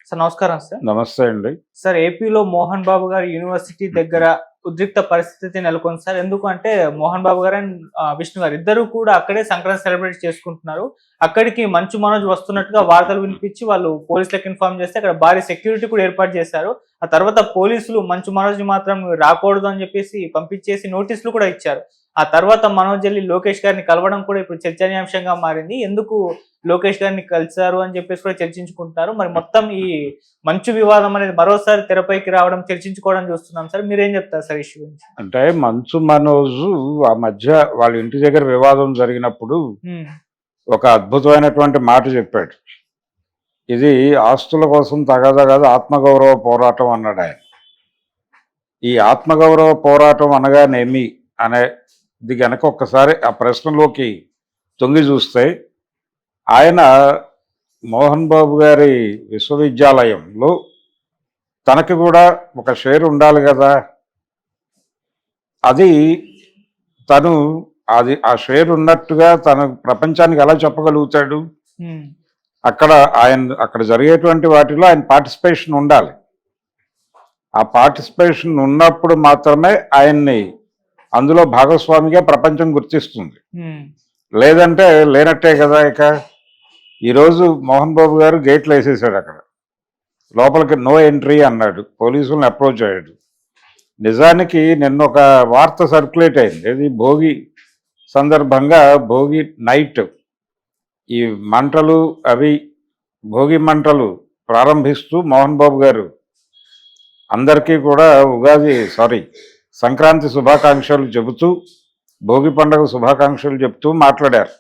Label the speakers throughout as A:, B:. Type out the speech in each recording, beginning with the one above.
A: Sir నమస్కారం sir.
B: నమస్తే అండి.
A: సార్ ఏపీలో మోహన్ బాబు గారి యూనివర్సిటీ దగ్గర ఉద్రిక్త పరిస్థితి నెలకొంది సార్. ఎందుకు అంటే మోహన్ బాబు గారు అండ్ విష్ణు గారు ఇద్దరు కూడా అక్కడే సంక్రాంతి సెలబ్రేట్ చేసుకుంటున్నారు. అక్కడికి మంచు మనోజ్ వస్తున్నట్టుగా వార్తలు వినిపించి వాళ్ళు పోలీసులకు ఇన్ఫార్మ్ చేస్తే అక్కడ భారీ సెక్యూరిటీ కూడా ఏర్పాటు చేశారు. ఆ తర్వాత పోలీసులు మంచు మనోజ్ మాత్రం రాకూడదు అని చెప్పేసి పంపించేసి నోటీసులు కూడా ఇచ్చారు. ఆ తర్వాత మనోజ్ వెళ్ళి లోకేష్ గారిని కలవడం కూడా ఇప్పుడు చర్చనీయాంశంగా మారింది. ఎందుకు లోకేష్ గారిని కలిశారు అని చెప్పేసి కూడా చర్చించుకుంటున్నారు. మరి మొత్తం ఈ మంచు వివాదం అనేది మరోసారి తెరపైకి రావడం, చర్చించుకోవడం చూస్తున్నాం సార్. మీరేం చెప్తారు సార్ ఇష్యూ గురించి?
B: అంటే మంచు మనోజ్ ఆ మధ్య వాళ్ళ ఇంటి దగ్గర వివాదం జరిగినప్పుడు ఒక అద్భుతమైనటువంటి మాట చెప్పాడు. ఇది ఆస్తుల కోసం తగదా కాదు, ఆత్మగౌరవ పోరాటం అన్నాడు ఆయన. ఈ ఆత్మగౌరవ పోరాటం అనగానేమి అనేది గనక ఒక్కసారి ఆ ప్రశ్నలోకి తొంగి చూస్తే, ఆయన మోహన్ బాబు గారి విశ్వవిద్యాలయంలో తనకి కూడా ఒక షేర్ ఉండాలి కదా. అది తను ఆ షేర్ ఉన్నట్టుగా తన ప్రపంచానికి ఎలా చెప్పగలుగుతాడు? అక్కడ జరిగేటువంటి వాటిలో ఆయన పార్టిసిపేషన్ ఉండాలి. ఆ పార్టిసిపేషన్ ఉన్నప్పుడు మాత్రమే ఆయన్ని అందులో భాగస్వామిగా ప్రపంచం గుర్తిస్తుంది. లేదంటే లేనట్టే కదా. ఇక ఈరోజు మోహన్ బాబు గారు గేట్లు వేసేసాడు, అక్కడ లోపలికి నో ఎంట్రీ అన్నాడు, పోలీసులను అప్రోచ్ అయ్యాడు. నిజానికి నిన్న ఒక వార్త సర్క్యులేట్ అయింది. ఇది భోగి సందర్భంగా, భోగి నైట్ ఈ మంటలు భోగి మంటలు ప్రారంభిస్తూ మోహన్ బాబు గారు అందరికీ కూడా సంక్రాంతి శుభాకాంక్షలు చెబుతూ, భోగి పండుగ శుభాకాంక్షలు చెబుతూ మాట్లాడారు.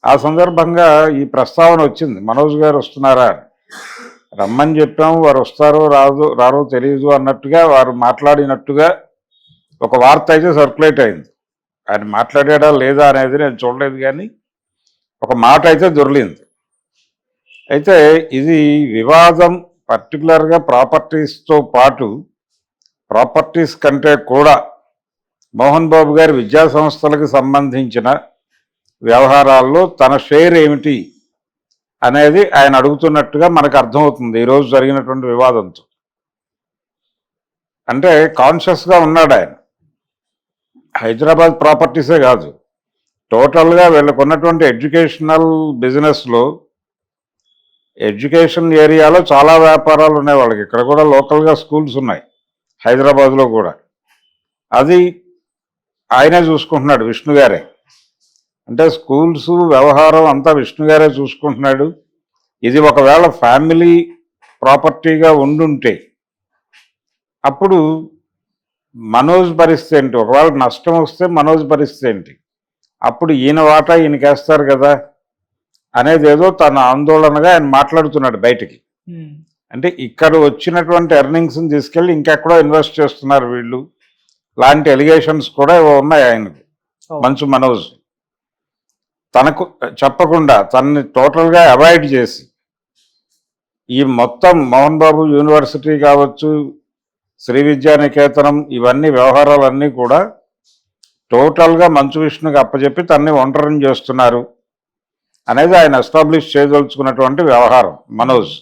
B: ఆ సందర్భంగా ఈ ప్రస్తావన వచ్చింది, మనోజ్ గారు వస్తున్నారా, రమ్మని చెప్పాము, వారు వస్తారో రారో తెలియదు అన్నట్టుగా వారు మాట్లాడినట్టుగా ఒక వార్త అయితే సర్క్యులేట్ అయింది. ఆయన మాట్లాడా లేదా అనేది నేను చూడలేదు, కానీ ఒక మాట అయితే దొరికింది. అయితే ఇది వివాదం పర్టికులర్గా ప్రాపర్టీస్తో పాటు, ప్రాపర్టీస్ కంటే కూడా మోహన్ బాబు గారి విద్యా సంస్థలకు సంబంధించిన వ్యవహారాల్లో తన షేర్ ఏమిటి అనేది ఆయన అడుగుతున్నట్టుగా మనకు అర్థమవుతుంది ఈరోజు జరిగినటువంటి వివాదంతో. అంటే కాన్షియస్గా ఉన్నాడు ఆయన. హైదరాబాద్ ప్రాపర్టీసే కాదు, టోటల్గా వీళ్ళకున్నటువంటి ఎడ్యుకేషనల్ బిజినెస్లో, ఎడ్యుకేషన్ ఏరియాలో చాలా వ్యాపారాలు ఉన్నాయి వాళ్ళకి. ఇక్కడ కూడా లోకల్గా స్కూల్స్ ఉన్నాయి హైదరాబాద్లో కూడా. అది ఆయనే చూసుకుంటున్నాడు, విష్ణు గారే. అంటే స్కూల్స్ వ్యవహారం అంతా విష్ణు గారే చూసుకుంటున్నాడు. ఇది ఒకవేళ ఫ్యామిలీ ప్రాపర్టీగా ఉండుంటే అప్పుడు మనోజ్ పరిస్థితి ఏంటి? ఒకవేళ నష్టం వస్తే మనోజ్ పరిస్థితి ఏంటి? అప్పుడు ఈయన వాటా ఈయనకేస్తారు కదా అనేది ఏదో తన ఆందోళనగా ఆయన మాట్లాడుతున్నాడు బయటికి. అంటే ఇక్కడ వచ్చినటువంటి ఎర్నింగ్స్ని తీసుకెళ్ళి ఇంకెక్కడో ఇన్వెస్ట్ చేస్తున్నారు వీళ్ళు లాంటి ఎలిగేషన్స్ కూడా ఉన్నాయి ఆయనకు. మంచు మనోజ్ తనకు చెప్పకుండా తనని టోటల్గా అవాయిడ్ చేసి, ఈ మొత్తం మోహన్ బాబు యూనివర్సిటీ కావచ్చు, శ్రీ విద్యానికేతనం, ఇవన్నీ వ్యవహారాలన్నీ కూడా టోటల్గా మంచు విష్ణుకి అప్పచెప్పి తనని ఒంటరిని చేస్తున్నారు అనేది ఆయన ఎస్టాబ్లిష్ చేయదలుచుకున్నటువంటి వ్యవహారం మనోజ్.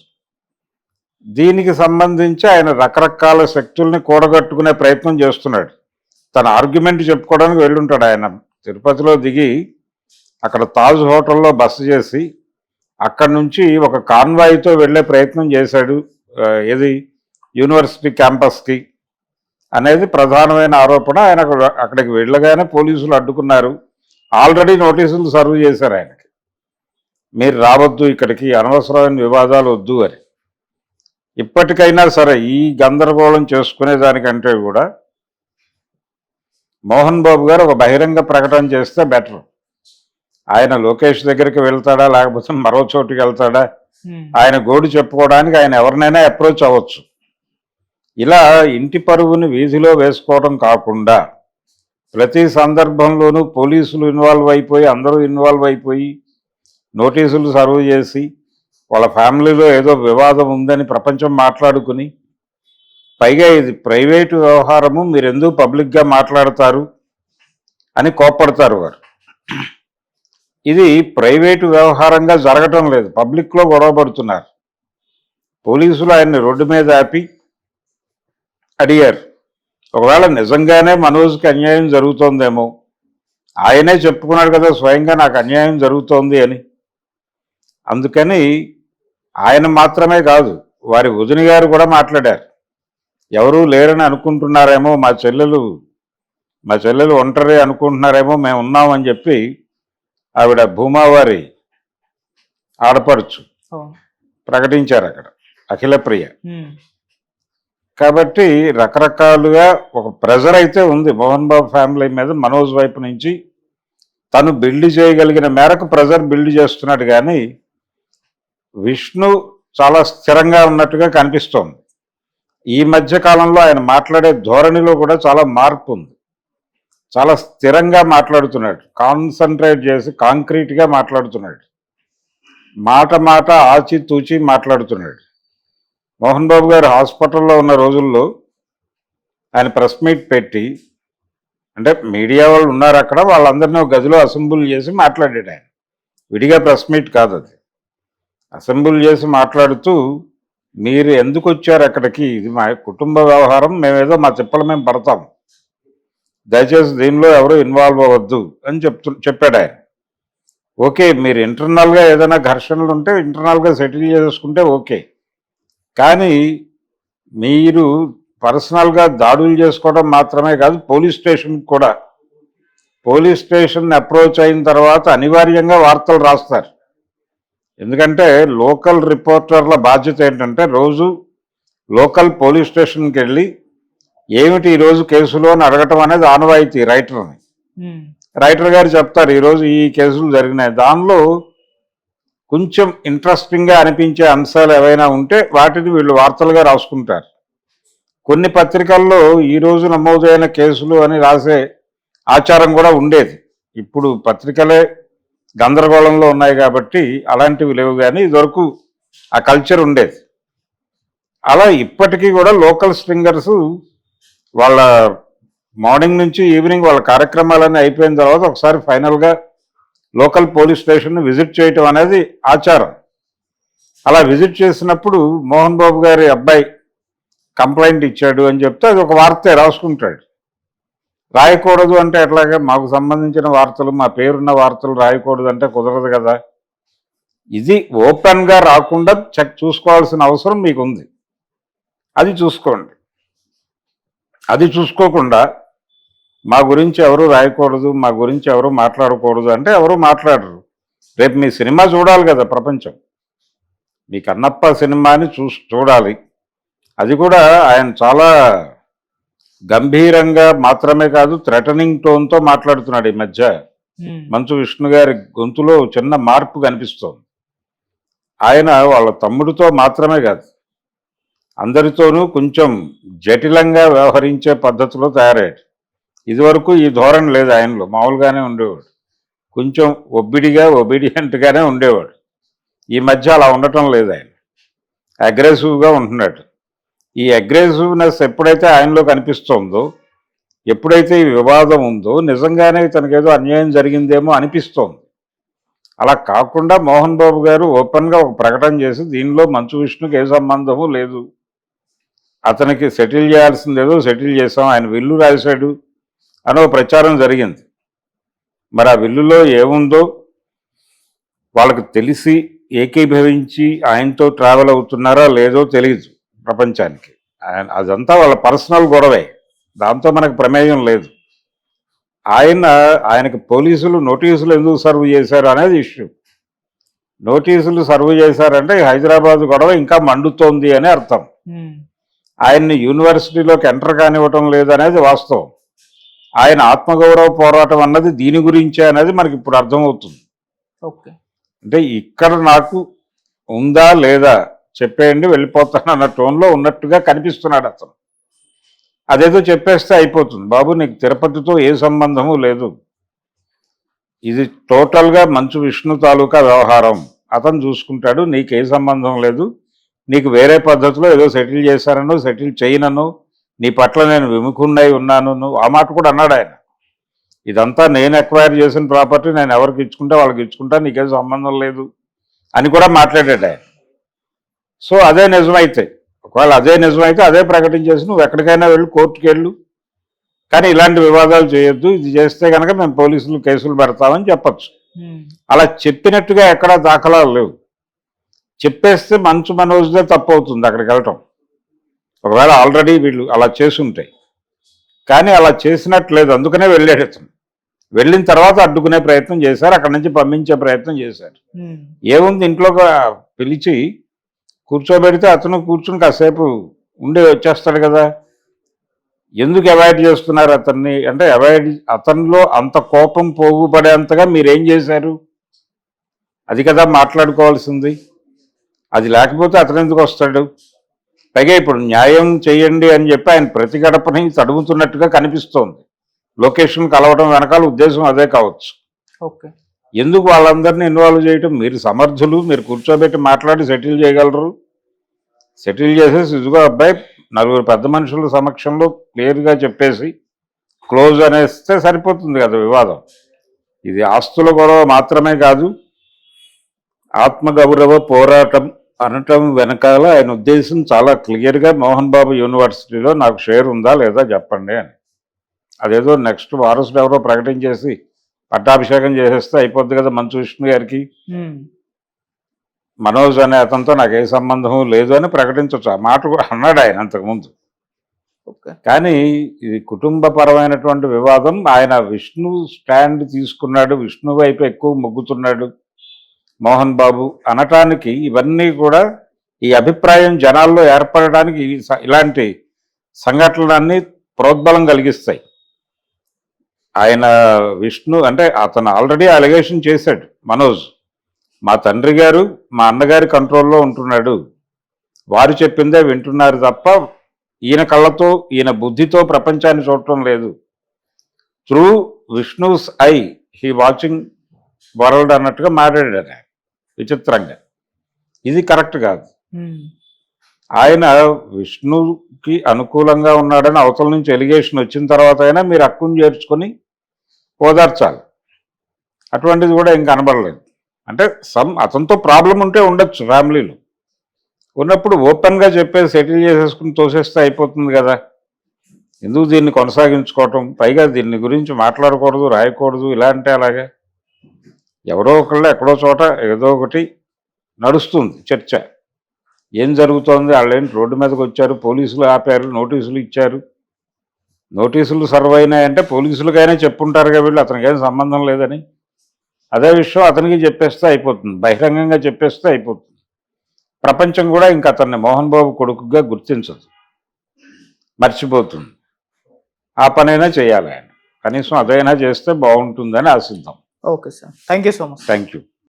B: దీనికి సంబంధించి ఆయన రకరకాల శక్తుల్ని కూడగట్టుకునే ప్రయత్నం చేస్తున్నాడు. తన ఆర్గ్యుమెంట్ చెప్పుకోవడానికి వెళ్ళుంటాడు. ఆయన తిరుపతిలో దిగి అక్కడ తాజ్ హోటల్లో బస చేసి అక్కడి నుంచి ఒక కాన్వాయ్తో వెళ్ళే ప్రయత్నం చేశాడు ఏది యూనివర్సిటీ క్యాంపస్కి అనేది ప్రధానమైన ఆరోపణ. ఆయన అక్కడికి వెళ్ళగానే పోలీసులు అడ్డుకున్నారు. ఆల్రెడీ నోటీసులు సర్వ్ చేశారు ఆయనకి, మీరు రావద్దు ఇక్కడికి, అనవసరమైన వివాదాలు వద్దు అని. ఇప్పటికైనా సరే ఈ గందరగోళం చేసుకునేదానికంటే కూడా మోహన్ బాబు గారు ఒక బహిరంగ ప్రకటన చేస్తే బెటర్. ఆయన లోకేష్ దగ్గరికి వెళ్తాడా, లేకపోతే మరో చోటుకి వెళ్తాడా, ఆయన గోడు చెప్పుకోవడానికి ఆయన ఎవరినైనా అప్రోచ్ అవ్వచ్చు. ఇలా ఇంటి పరుగుని వీధిలో వేసుకోవడం కాకుండా ప్రతి సందర్భంలోనూ పోలీసులు ఇన్వాల్వ్ అయిపోయి, అందరూ ఇన్వాల్వ్ అయిపోయి నోటీసులు సర్వ్ చేసి, వాళ్ళ ఫ్యామిలీలో ఏదో వివాదం ఉందని ప్రపంచం మాట్లాడుకుని, పైగా ఇది ప్రైవేటు వ్యవహారము, మీరు ఎందుకు పబ్లిక్గా మాట్లాడతారు అని కోప్పడతారు వారు. ఇది ప్రైవేటు వ్యవహారంగా జరగటం లేదు, పబ్లిక్లో గొడవ పడుతున్నారు. పోలీసులు ఆయన్ని రోడ్డు మీద ఆపి అడిగారు, ఒకవేళ నిజంగానే మనోజ్కి అన్యాయం జరుగుతోందేమో, ఆయనే చెప్పుకున్నాడు కదా స్వయంగా నాకు అన్యాయం జరుగుతోంది అని. అందుకని ఆయన మాత్రమే కాదు, వారి వదిన గారు కూడా మాట్లాడారు. ఎవరూ లేరని అనుకుంటున్నారేమో, మా చెల్లెలు ఒంటరి అనుకుంటున్నారేమో, మేము ఉన్నామని చెప్పి ఆవిడ భూమావారి ఆడపడుచు ప్రకటించారు అక్కడ, అఖిలప్రియ. కాబట్టి రకరకాలుగా ఒక ప్రెజర్ అయితే ఉంది మోహన్ బాబు ఫ్యామిలీ మీద మనోజ్ వైపు నుంచి. తను బిల్డ్ చేయగలిగిన మేరకు ప్రెజర్ బిల్డ్ చేస్తున్నాడు, కానీ విష్ణు చాలా స్థిరంగా ఉన్నట్టుగా కనిపిస్తోంది. ఈ మధ్య కాలంలో ఆయన మాట్లాడే ధోరణిలో కూడా చాలా మార్పు ఉంది. చాలా స్థిరంగా మాట్లాడుతున్నాడు, కాన్సన్ట్రేట్ చేసి కాంక్రీట్గా మాట్లాడుతున్నాడు, మాట ఆచితూచి మాట్లాడుతున్నాడు. మోహన్ బాబు గారు హాస్పిటల్లో ఉన్న రోజుల్లో ఆయన ప్రెస్ మీట్ పెట్టి, అంటే మీడియా వాళ్ళు ఉన్నారు అక్కడ, వాళ్ళందరినీ ఒక గదిలో అసెంబుల్ చేసి మాట్లాడాడు ఆయన. విడిగా ప్రెస్ మీట్ కాదు అది, అసెంబుల్ చేసి మాట్లాడుతూ, మీరు ఎందుకు వచ్చారు అక్కడికి, ఇది మా కుటుంబ వ్యవహారం, మేమేదో మా తిప్పలు మేము పడతాం, దయచేసి దీనిలో ఎవరు ఇన్వాల్వ్ అవ్వద్దు అని చెప్పాడు ఆయన. ఓకే, మీరు ఇంటర్నల్గా ఏదైనా ఘర్షణలు ఉంటే ఇంటర్నల్గా సెటిల్ చేసుకుంటే ఓకే, కానీ మీరు పర్సనల్గా దాడులు చేసుకోవడం మాత్రమే కాదు, పోలీస్ స్టేషన్ అప్రోచ్ అయిన తర్వాత అనివార్యంగా వార్తలు రాస్తారు. ఎందుకంటే లోకల్ రిపోర్టర్ల బాధ్యత ఏంటంటే రోజు లోకల్ పోలీస్ స్టేషన్కి వెళ్ళి ఏమిటి ఈరోజు కేసులో అని అడగటం అనేది ఆనవాయితీ రైటర్ని. రైటర్ గారు చెప్తారు ఈరోజు ఈ కేసులు జరిగినాయి, దానిలో కొంచెం ఇంట్రెస్టింగ్గా అనిపించే అంశాలు ఏవైనా ఉంటే వాటిని వీళ్ళు వార్తలుగా రాసుకుంటారు. కొన్ని పత్రికల్లో ఈరోజు నమోదైన కేసులు అని రాసే ఆచారం కూడా ఉండేది. ఇప్పుడు పత్రికలే గందరగోళంలో ఉన్నాయి కాబట్టి అలాంటివి లేవు, కానీ ఇదివరకు ఆ కల్చర్ ఉండేది. అలా ఇప్పటికీ కూడా లోకల్ స్ట్రింగర్స్ వాళ్ళ మార్నింగ్ నుంచి ఈవినింగ్ వాళ్ళ కార్యక్రమాలన్నీ అయిపోయిన తర్వాత ఒకసారి ఫైనల్గా లోకల్ పోలీస్ స్టేషన్ విజిట్ చేయటం అనేది ఆచారం. అలా విజిట్ చేసినప్పుడు మోహన్ బాబు గారి అబ్బాయి కంప్లైంట్ ఇచ్చాడు అని చెప్తే అది ఒక వార్తే రాసుకుంటాడు. రాయకూడదు అంటే ఎట్లాగా, మాకు సంబంధించిన వార్తలు, మా పేరున్న వార్తలు రాయకూడదు అంటే కుదరదు కదా. ఇది ఓపెన్గా రాకుండా చూసుకోవాల్సిన అవసరం మీకుంది, అది చూసుకోండి. అది చూసుకోకుండా మా గురించి ఎవరు రాయకూడదు, మా గురించి ఎవరు మాట్లాడకూడదు అంటే ఎవరు మాట్లాడరు. రేపు మీ సినిమా చూడాలి కదా ప్రపంచం, మీ కన్నప్ప సినిమాని చూడాలి. అది కూడా ఆయన చాలా గంభీరంగా మాత్రమే కాదు, థ్రెటనింగ్ టోన్తో మాట్లాడుతున్నాడు. ఈ మధ్య మంచు విష్ణు గారి గొంతులో చిన్న మార్పు కనిపిస్తోంది. ఆయన వాళ్ళ తమ్ముడితో మాత్రమే కాదు, అందరితోనూ కొంచెం జటిలంగా వ్యవహరించే పద్ధతిలో తయారయ్యాడు. ఇదివరకు ఈ ధోరణి లేదు ఆయనలో, మామూలుగానే ఉండేవాడు, కొంచెం ఒబీడియంట్గానే ఉండేవాడు. ఈ మధ్య అలా ఉండటం లేదు, ఆయన అగ్రెసివ్గా ఉంటున్నాడు. ఈ అగ్రెసివ్నెస్ ఎప్పుడైతే ఆయనలో కనిపిస్తోందో, ఎప్పుడైతే ఈ వివాదం ఉందో, నిజంగానే తనకేదో అన్యాయం జరిగిందేమో అనిపిస్తోంది. అలా కాకుండా మోహన్ బాబు గారు ఓపెన్గా ఒక ప్రకటన చేసి దీనిలో మంచు విష్ణుకి ఏ సంబంధము లేదు, అతనికి సెటిల్ చేయాల్సిందేదో సెటిల్ చేసాం, ఆయన విల్లు రాశాడు అని ఒక ప్రచారం జరిగింది. మరి ఆ విల్లులో ఏముందో వాళ్ళకి తెలిసి ఏకీభవించి ఆయనతో ట్రావెల్ అవుతున్నారా లేదో తెలియదు ప్రపంచానికి. అదంతా వాళ్ళ పర్సనల్ గొడవే, దాంతో మనకు ప్రమేయం లేదు. ఆయనకు పోలీసులు నోటీసులు ఎందుకు సర్వ్ చేశారు అనేది ఇష్యూ. నోటీసులు సర్వ్ చేశారంటే హైదరాబాద్ గొడవ ఇంకా మండుతోంది అని అర్థం. ఆయన్ని యూనివర్సిటీలోకి ఎంటర్ కానివ్వటం లేదనేది వాస్తవం. ఆయన ఆత్మగౌరవ పోరాటం అన్నది దీని గురించే అనేది మనకి ఇప్పుడు అర్థమవుతుంది. అంటే ఇక్కడ నాకు ఉందా లేదా చెప్పేయండి వెళ్ళిపోతాను అన్న టోన్లో ఉన్నట్టుగా కనిపిస్తున్నాడు అతను. అదేదో చెప్పేస్తే అయిపోతుంది, బాబు నీకు తిరుపతితో ఏ సంబంధము లేదు, ఇది టోటల్గా మంచు విష్ణు తాలూకా వ్యవహారం, అతను చూసుకుంటాడు, నీకు ఏ సంబంధం లేదు, నీకు వేరే పద్ధతిలో ఏదో సెటిల్ చేశారనో సెటిల్ చేయనను, నీ పట్ల నేను విముఖున్నై ఉన్నాను, ఆ మాట కూడా అన్నాడు ఆయన. ఇదంతా నేను ఎక్వైర్ చేసిన ప్రాపర్టీ, నేను ఎవరికి ఇచ్చుకుంటే వాళ్ళకి ఇచ్చుకుంటా, నీకేం సంబంధం లేదు అని కూడా మాట్లాడాడు ఆయన. సో అదే నిజమైతే, ఒకవేళ అదే నిజమైతే అదే ప్రకటించేసి నువ్వు ఎక్కడికైనా వెళ్ళి కోర్టుకి వెళ్ళు, కానీ ఇలాంటి వివాదాలు చేయొద్దు, ఇది చేస్తే కనుక మేము పోలీసులు కేసులు పెడతామని చెప్పచ్చు. అలా చెప్పినట్టుగా ఎక్కడా దాఖలాలు లేవు. చెప్పేస్తే మంచు మనోజ్దే తప్పు అవుతుంది అక్కడికి వెళ్ళటం, ఒకవేళ ఆల్రెడీ వీళ్ళు అలా చేసుంటాయి. కానీ అలా చేసినట్లేదు, అందుకనే వెళ్ళాడు అతను. వెళ్ళిన తర్వాత అడ్డుకునే ప్రయత్నం చేశారు, అక్కడి నుంచి పంపించే ప్రయత్నం చేశారు. ఏముంది, ఇంట్లో పిలిచి కూర్చోబెడితే అతను కూర్చుని కాసేపు ఉండి వచ్చేస్తాడు కదా. ఎందుకు అవాయిడ్ చేస్తున్నారు అతన్ని అంటే, అతనిలో అంత కోపం పోగుపడేంతగా మీరేం చేశారు, అది కదా మాట్లాడుకోవాల్సింది. అది లేకపోతే అతను ఎందుకు వస్తాడు? పైగా ఇప్పుడు న్యాయం చేయండి అని చెప్పి ఆయన ప్రతి గడపని తడుగుతున్నట్టుగా కనిపిస్తోంది. లొకేషన్ కలవడం వెనకాల ఉద్దేశం అదే కావచ్చు.
A: ఓకే,
B: ఎందుకు వాళ్ళందరినీ ఇన్వాల్వ్ చేయటం? మీరు సమర్థులు, మీరు కూర్చోబెట్టి మాట్లాడి సెటిల్ చేయగలరు. సెటిల్ చేసేసి ఇదిగో అబ్బాయి, నలుగురు పెద్ద మనుషుల సమక్షంలో క్లియర్గా చెప్పేసి క్లోజ్ అనేస్తే సరిపోతుంది కదా వివాదం. ఇది ఆస్తుల గొడవ మాత్రమే కాదు, ఆత్మగౌరవ పోరాటం అనటం వెనకాల ఆయన ఉద్దేశం చాలా క్లియర్గా మోహన్ బాబు యూనివర్సిటీలో నాకు షేర్ ఉందా లేదా చెప్పండి అని. అదేదో నెక్స్ట్ వారసుడు ఎవరో ప్రకటించేసి పట్టాభిషేకం చేసేస్తే అయిపోద్ది కదా మంచు విష్ణు గారికి. మనోజ్ అనే అతనితో నాకు ఏ సంబంధం లేదు అని ప్రకటించవచ్చు. ఆ మాట కూడా అన్నాడు ఆయన అంతకుముందు. కానీ ఇది కుటుంబపరమైనటువంటి వివాదం. ఆయన విష్ణు స్టాండ్ తీసుకున్నాడు, విష్ణు వైపు ఎక్కువ మొగ్గుతున్నాడు మోహన్ బాబు అనటానికి ఇవన్నీ కూడా ఈ అభిప్రాయం జనాల్లో ఏర్పడడానికి ఇలాంటి సంఘటనలన్నీ ప్రోద్బలం కలిగిస్తాయి. ఆయన విష్ణు అంటే అతను ఆల్రెడీ అలిగేషన్ చేశాడు మనోజ్, మా తండ్రి గారు మా అన్నగారి కంట్రోల్లో ఉంటున్నాడు, వారు చెప్పిందే వింటున్నారు తప్ప ఈయన కళ్ళతో ఈయన బుద్ధితో ప్రపంచాన్ని చూడటం లేదు. Through Vishnu's I he watching world అన్నట్టుగా మాట్లాడాడు ఆయన విచిత్రంగా. ఇది కరెక్ట్ కాదు. ఆయన విష్ణుకి అనుకూలంగా ఉన్నాడని అవతల నుంచి ఎలిగేషన్ వచ్చిన తర్వాత అయినా మీరు హక్కును చేర్చుకొని ఓదార్చాలి. అటువంటిది కూడా ఏం కనబడలేదు. అంటే అతనితో ప్రాబ్లం ఉంటే ఉండొచ్చు, ఫ్యామిలీలో ఉన్నప్పుడు ఓపెన్గా చెప్పేసి సెటిల్ చేసేసుకుని తోసేస్తే అయిపోతుంది కదా. ఎందుకు దీన్ని కొనసాగించుకోవటం? పైగా దీన్ని గురించి మాట్లాడకూడదు, రాయకూడదు, ఇలా అంటే అలాగే ఎవరో ఒకళ్ళు ఎక్కడో చోట ఏదో ఒకటి నడుస్తుంది చర్చ. ఏం జరుగుతోంది, వాళ్ళేంటి రోడ్డు మీదకి వచ్చారు, పోలీసులు ఆపారు, నోటీసులు ఇచ్చారు, నోటీసులు సర్వ్ అయినాయంటే పోలీసులకైనా చెప్పుంటారుగా వీళ్ళు అతనికి ఏం సంబంధం లేదని. అదే విషయం అతనికి చెప్పేస్తే అయిపోతుంది, బహిరంగంగా చెప్పేస్తే అయిపోతుంది. ప్రపంచం కూడా ఇంక అతన్ని మోహన్ బాబు కొడుకుగా గుర్తించదు, మర్చిపోతుంది. ఆ పనైనా చేయాలి ఆయన, కనీసం అదైనా చేస్తే బాగుంటుందని ఆశిద్దాం.
A: Okay sir, thank you so much.
B: Thank you.